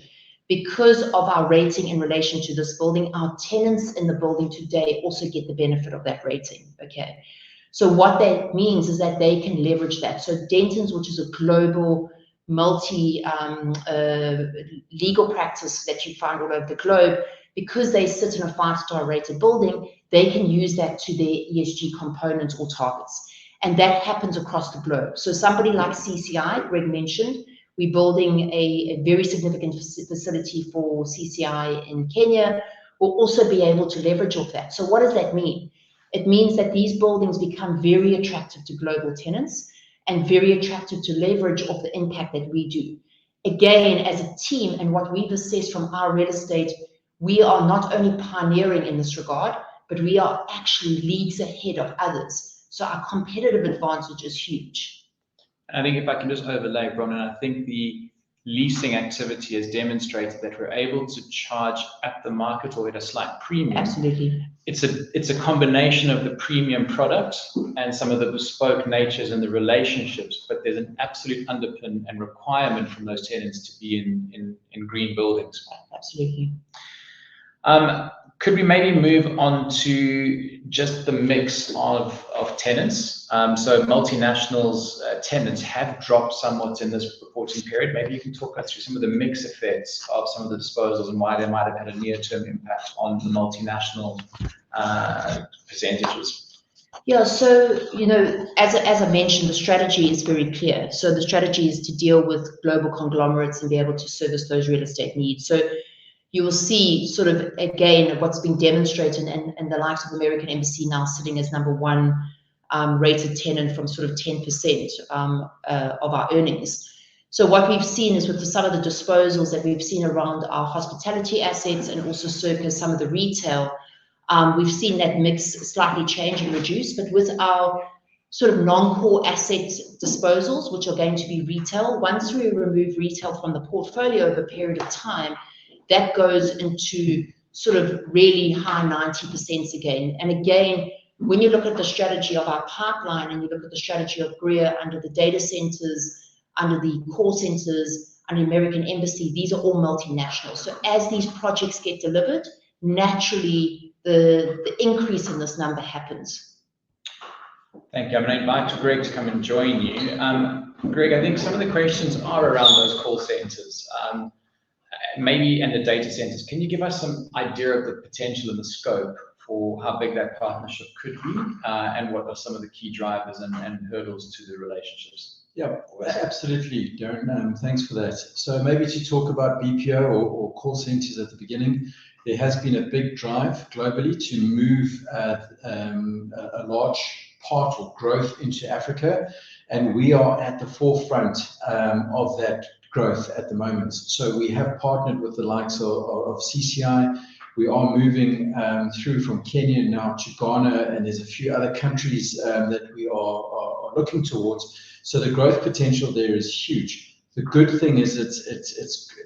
because of our rating in relation to this building, our tenants in the building today also get the benefit of that rating, okay? So what that means is that they can leverage that. So Dentons, which is a global legal practice that you find all over the globe, because they sit in a 5-star rated building, they can use that to their ESG components or targets. And that happens across the globe. So somebody like CCI, Greg mentioned, we're building a very significant facility for CCI in Kenya. We'll also be able to leverage off that. So what does that mean? It means that these buildings become very attractive to global tenants and very attractive to leverage off the impact that we do. Again, as a team, and what we've assessed from our real estate, we are not only pioneering in this regard, but we are actually leagues ahead of others. So our competitive advantage is huge. I think if I can just overlay, Bronwyn, I think the leasing activity has demonstrated that we're able to charge at the market or at a slight premium. Absolutely. It's a combination of the premium product and some of the bespoke natures and the relationships, but there's an absolute underpin and requirement from those tenants to be in green buildings. Absolutely. Could we maybe move on to just the mix of tenants? So multinationals tenants have dropped somewhat in this reporting period. Maybe you can talk us through some of the mix effects of some of the disposals and why they might have had a near-term impact on the multinational percentages. Yeah, so, you know, as I mentioned, the strategy is very clear. So the strategy is to deal with global conglomerates and be able to service those real estate needs. So you will see sort of, again, what's been demonstrated and the likes of American Embassy now sitting as #1 rated tenant from sort of 10% of our earnings. So what we've seen is with some of the disposals that we've seen around our hospitality assets and also circa some of the retail, we've seen that mix slightly change and reduce. But with our sort of non-core asset disposals, which are going to be retail, once we remove retail from the portfolio over a period of time, that goes into sort of really high 90% again. And again, when you look at the strategy of our pipeline and you look at the strategy of Greer under the data centers, under the call centers, under American Embassy, these are all multinational. So as these projects get delivered, naturally the increase in this number happens. Thank you. I'm going to invite Greg to come and join you. Greg, I think some of the questions are around those call centers, maybe and the data centers. Can you give us some idea of the potential and the scope for how big that partnership could be, and what are some of the key drivers and hurdles to the relationships? Yeah, absolutely, Darren. Thanks for that. So maybe to talk about BPO or call centers at the beginning, there has been a big drive globally to move a large part of growth into Africa, and we are at the forefront of that growth at the moment. So we have partnered with the likes of CCI. We are moving through from Kenya now to Ghana, and there's a few other countries that we are looking towards. So the growth potential there is huge. The good thing is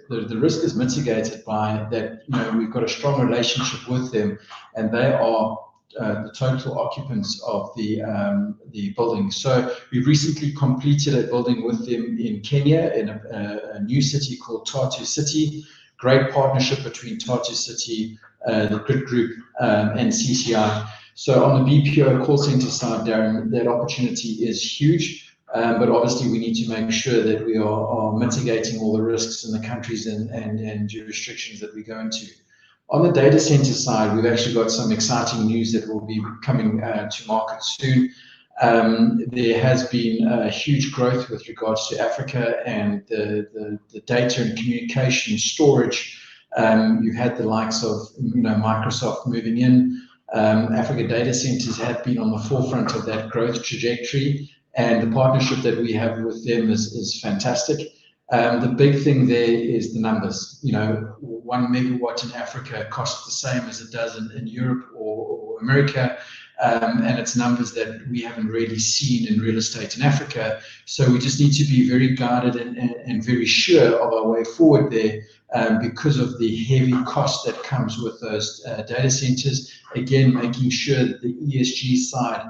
the risk is mitigated by that. You know, we've got a strong relationship with them, and they are the total occupants of the building. So we've recently completed a building with them in Kenya in a new city called Tatu City. Great partnership between Tatu City, the Grit Group, and CCI. So on the BPO call center side, Darren, that opportunity is huge. But obviously we need to make sure that we are mitigating all the risks in the countries and jurisdictions that we go into. On the data center side, we've actually got some exciting news that will be coming to market soon. There has been a huge growth with regards to Africa and the data and communication storage. You've had the likes of Microsoft moving in. Africa data centers have been on the forefront of that growth trajectory, and the partnership that we have with them is fantastic. The big thing there is the numbers. 1 megawatt in Africa costs the same as it does in Europe or America, and it's numbers that we haven't really seen in real estate in Africa. So we just need to be very guarded and very sure of our way forward there, because of the heavy cost that comes with those data centers. Again, making sure that the ESG side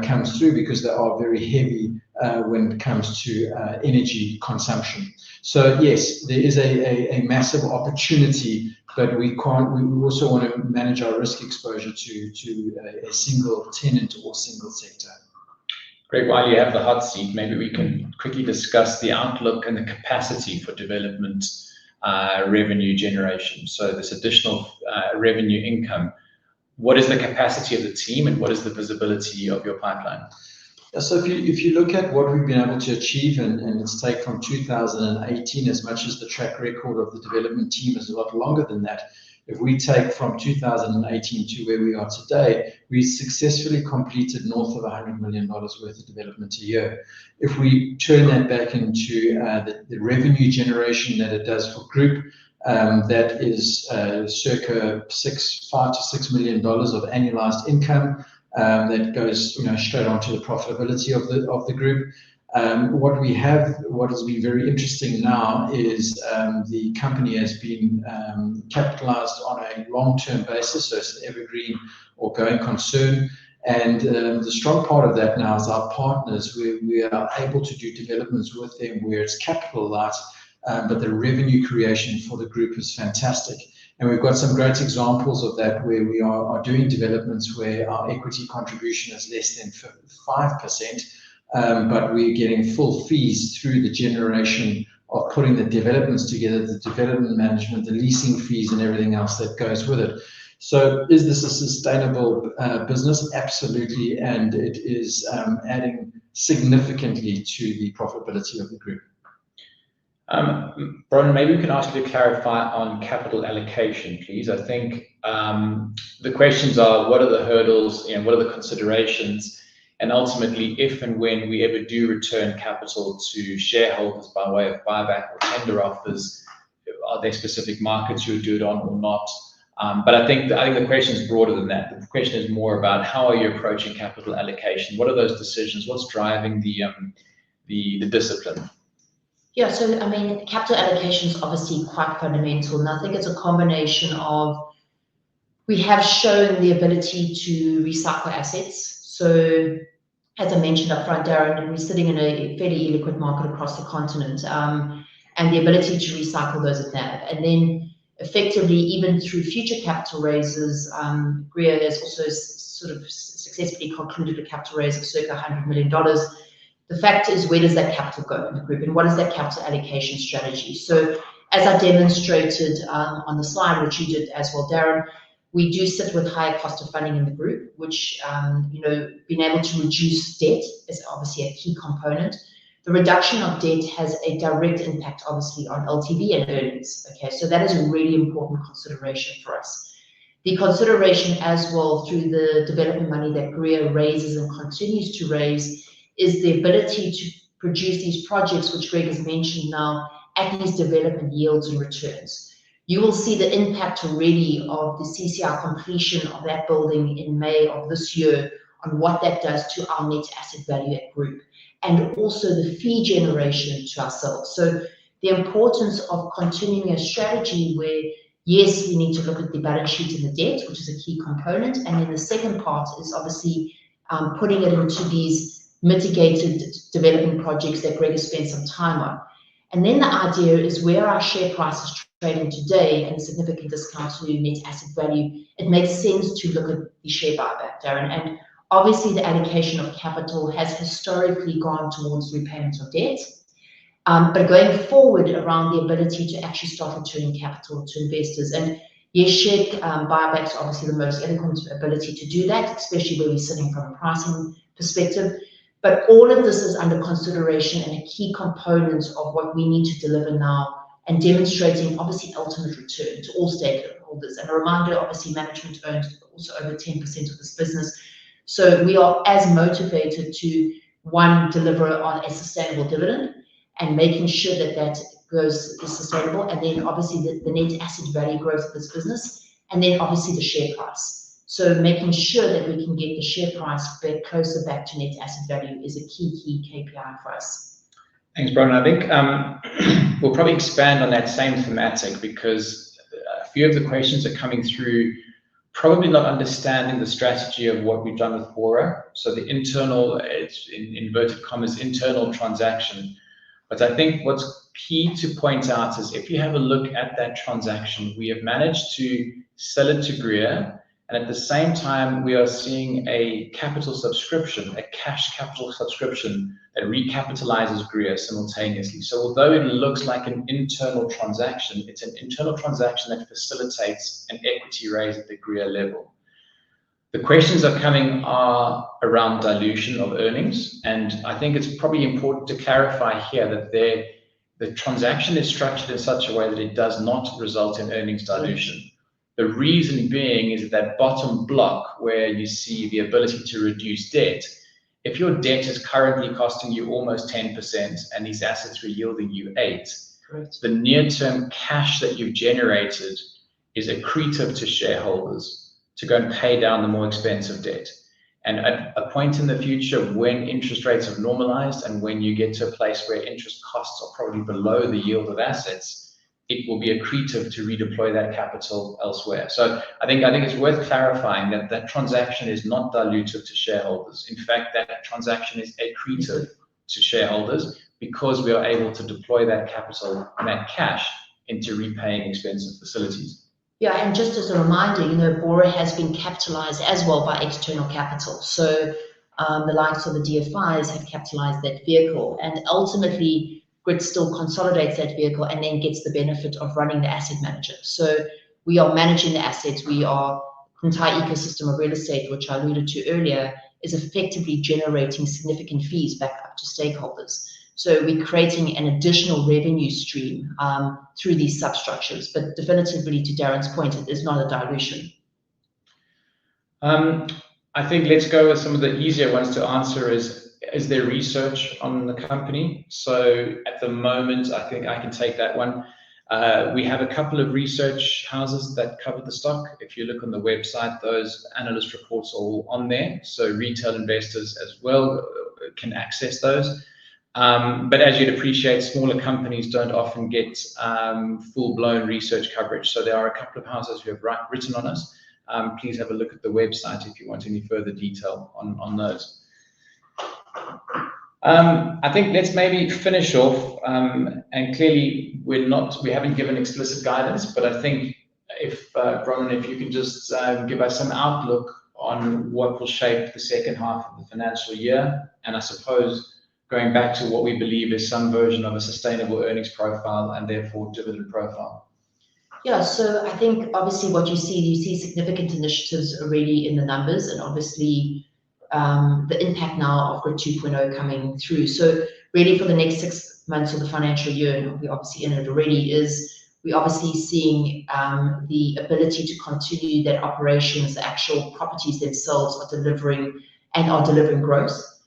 comes through, because they are very heavy when it comes to energy consumption. So yes, there is a massive opportunity, but we also want to manage our risk exposure to a single tenant or single sector. Greg, while you have the hot seat, maybe we can quickly discuss the outlook and the capacity for development revenue generation. So this additional revenue income, what is the capacity of the team and what is the visibility of your pipeline? So if you look at what we've been able to achieve, and let's take from 2018, as much as the track record of the development team is a lot longer than that. If we take from 2018 to where we are today, we successfully completed north of $100 million worth of development a year. If we turn that back into the revenue generation that it does for group, that is circa $5 to $6 million of annualized income. That goes straight onto the profitability of the group. What has been very interesting now is the company has been capitalized on a long-term basis, so it's an evergreen or going concern. And the strong part of that now is our partners. We are able to do developments with them where it's capital light, but the revenue creation for the group is fantastic. And we've got some great examples of that where we are doing developments where our equity contribution is less than 5%, but we're getting full fees through the generation of putting the developments together, the development management, the leasing fees and everything else that goes with it. So is this a sustainable business? Absolutely, and it is adding significantly to the profitability of the group. Bronwyn, maybe we can ask you to clarify on capital allocation, please. I think the questions are, what are the hurdles and what are the considerations? And ultimately, if and when we ever do return capital to shareholders by way of buyback or tender offers, are there specific markets you would do it on or not? But I think the question is broader than that. The question is more about how are you approaching capital allocation? What are those decisions? What's driving the discipline? Yeah, so I mean, capital allocation is obviously quite fundamental, and I think it's a combination of We have shown the ability to recycle assets. So as I mentioned up front, Darren, we're sitting in a fairly illiquid market across the continent, and the ability to recycle those at NAV. And then effectively, even through future capital raises, Greer has also sort of successfully concluded a capital raise of circa $100 million. The fact is, where does that capital go in the group, and what is that capital allocation strategy? So as I demonstrated on the slide, which you did as well, Darren, we do sit with higher cost of funding in the group, which, being able to reduce debt is obviously a key component. The reduction of debt has a direct impact, obviously, on LTV and earnings. Okay, so that is a really important consideration for us. The consideration as well through the development money that Greer raises and continues to raise is the ability to produce these projects, which Greg has mentioned now, at these development yields and returns. You will see the impact already of the CCR completion of that building in May of this year on what that does to our net asset value at group, and also the fee generation to ourselves. So the importance of continuing a strategy where, yes, we need to look at the balance sheet and the debt, which is a key component. And then the second part is obviously putting it into these mitigated development projects that Greg has spent some time on. And then the idea is where our share price is trading today and a significant discount to net asset value, it makes sense to look at the share buyback, Darren. And obviously the allocation of capital has historically gone towards repayment of debt. But going forward around the ability to actually start returning capital to investors. And yes, share buybacks are obviously the most eloquent ability to do that, especially where we're sitting from a pricing perspective. But all of this is under consideration and a key component of what we need to deliver now and demonstrating obviously ultimate return to all stakeholders. And a reminder, obviously management owns also over 10% of this business. So we are as motivated to, one, deliver on a sustainable dividend and making sure that that is sustainable. And then obviously the net asset value growth of this business, and then obviously the share price. So making sure that we can get the share price closer back to net asset value is a key KPI for us. Thanks, Bronwyn. I think we'll probably expand on that same thematic because a few of the questions are coming through probably not understanding the strategy of what we've done with Bora. So the internal, it's in inverted commas, internal transaction. But I think what's key to point out is if you have a look at that transaction, we have managed to sell it to Greer. And at the same time, we are seeing a capital subscription, a cash capital subscription that recapitalizes Greer simultaneously. So although it looks like an internal transaction, it's an internal transaction that facilitates an equity raise at the Greer level. The questions are coming around dilution of earnings. And I think it's probably important to clarify here that the transaction is structured in such a way that it does not result in earnings dilution. The reason being is that bottom block where you see the ability to reduce debt. If your debt is currently costing you almost 10% and these assets were yielding you 8%, correct, the near-term cash that you've generated is accretive to shareholders to go and pay down the more expensive debt. And at a point in the future when interest rates have normalized and when you get to a place where interest costs are probably below the yield of assets, it will be accretive to redeploy that capital elsewhere. So I think it's worth clarifying that that transaction is not dilutive to shareholders. In fact, that transaction is accretive to shareholders because we are able to deploy that capital and that cash into repaying expensive facilities. Yeah, and just as a reminder, Bora has been capitalized as well by external capital. So the likes of the DFIs have capitalized that vehicle, and ultimately Grit still consolidates that vehicle and then gets the benefit of running the asset manager. So we are managing the assets. The entire ecosystem of real estate, which I alluded to earlier, is effectively generating significant fees back up to stakeholders. So we're creating an additional revenue stream through these substructures, but definitively to Darren's point, it is not a dilution. I think let's go with some of the easier ones to answer is there research on the company? So at the moment, I think I can take that one. We have a couple of research houses that cover the stock. If you look on the website, those analyst reports are all on there. So retail investors as well can access those. But as you'd appreciate, smaller companies don't often get full-blown research coverage. So there are a couple of houses who have written on us. please have a look at the website if you want any further detail on those. I think let's maybe finish off, and clearly we haven't given explicit guidance, but I think if Bronwyn, if you can just give us some outlook on what will shape the second half of the financial year, and I suppose going back to what we believe is some version of a sustainable earnings profile and therefore dividend profile. Yeah, so I think obviously what you see significant initiatives already in the numbers, and obviously the impact now of Grit 2.0 coming through. So really for the next 6 months of the financial year, and we're obviously in it already, is we're obviously seeing the ability to continue that operations, the actual properties themselves are delivering growth,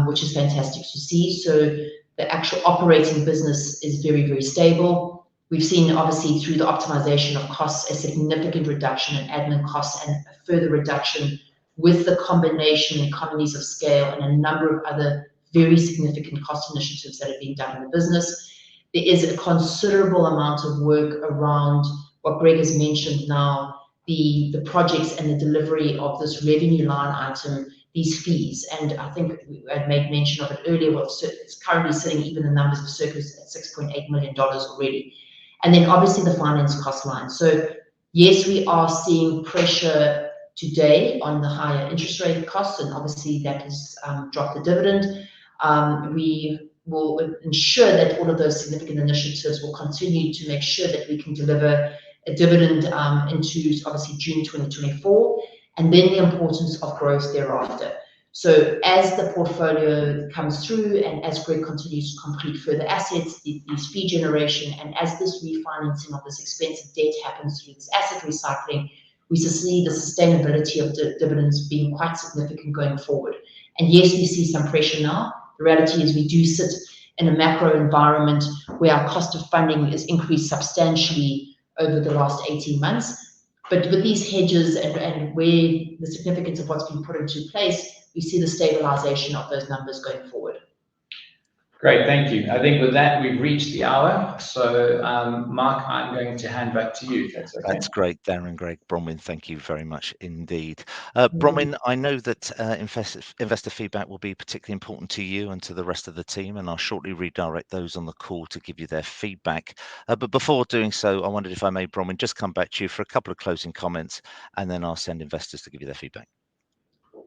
which is fantastic to see. So the actual operating business is very, very stable. We've seen obviously through the optimization of costs, a significant reduction in admin costs and a further reduction with the combination economies of scale and a number of other very significant cost initiatives that are being done in the business. There is a considerable amount of work around what Greg has mentioned now, the projects and the delivery of this revenue line item, these fees. And I think I made mention of it earlier, well, it's currently sitting even the numbers of circus at $6.8 million already. And then obviously the finance cost line. So yes, we are seeing pressure today on the higher interest rate costs, and obviously that has dropped the dividend. We will ensure that all of those significant initiatives will continue to make sure that we can deliver a dividend into obviously June 2024, and then the importance of growth thereafter. So as the portfolio comes through and as Greg continues to complete further assets, these fee generation, and as this refinancing of this expensive debt happens through this asset recycling, we see the sustainability of the dividends being quite significant going forward. And yes, we see some pressure now. The reality is we do sit in a macro environment where our cost of funding has increased substantially over the last 18 months. But with these hedges and where the significance of what's been put into place, we see the stabilization of those numbers going forward. Great, thank you. I think with that, we've reached the hour. So, Mark, I'm going to hand back to you, if that's okay. That's great, Darren, Greg, Bronwyn, thank you very much indeed. Bronwyn, I know that investor feedback will be particularly important to you and to the rest of the team, and I'll shortly redirect those on the call to give you their feedback. But before doing so, I wondered if I may, Bronwyn, just come back to you for a couple of closing comments, and then I'll send investors to give you their feedback.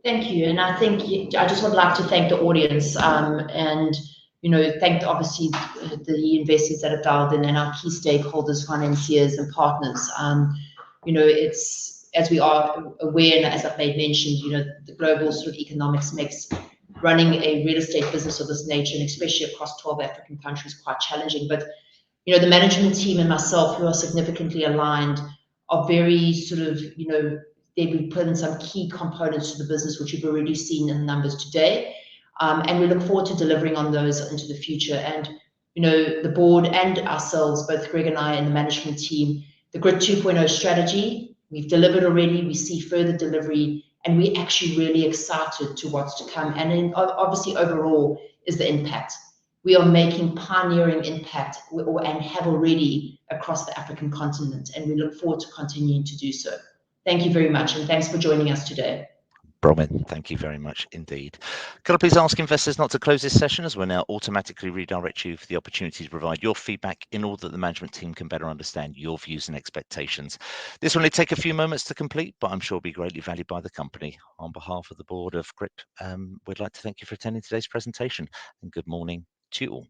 Thank you. And I think I just would like to thank the audience and thank obviously the investors that have dialed in and our key stakeholders, financiers and partners. It's, as we are aware, and as I've made mention, the global sort of economics makes running a real estate business of this nature, and especially across 12 African countries, quite challenging. But, the management team and myself, who are significantly aligned, are very sort of, they've put in some key components to the business, which you've already seen in the numbers today. And we look forward to delivering on those into the future. And, the board and ourselves, both Greg and I and the management team, the Grit 2.0 strategy, we've delivered already, we see further delivery, and we're actually really excited to what's to come. And then obviously overall is the impact. We are making pioneering impact and have already across the African continent, and we look forward to continuing to do so. Thank you very much, and thanks for joining us today. Bronwyn, thank you very much indeed. Could I please ask investors not to close this session, as we'll now automatically redirect you for the opportunity to provide your feedback in order that the management team can better understand your views and expectations. This will only take a few moments to complete, but I'm sure will be greatly valued by the company. On behalf of the board of Grit, we'd like to thank you for attending today's presentation, and good morning to you all.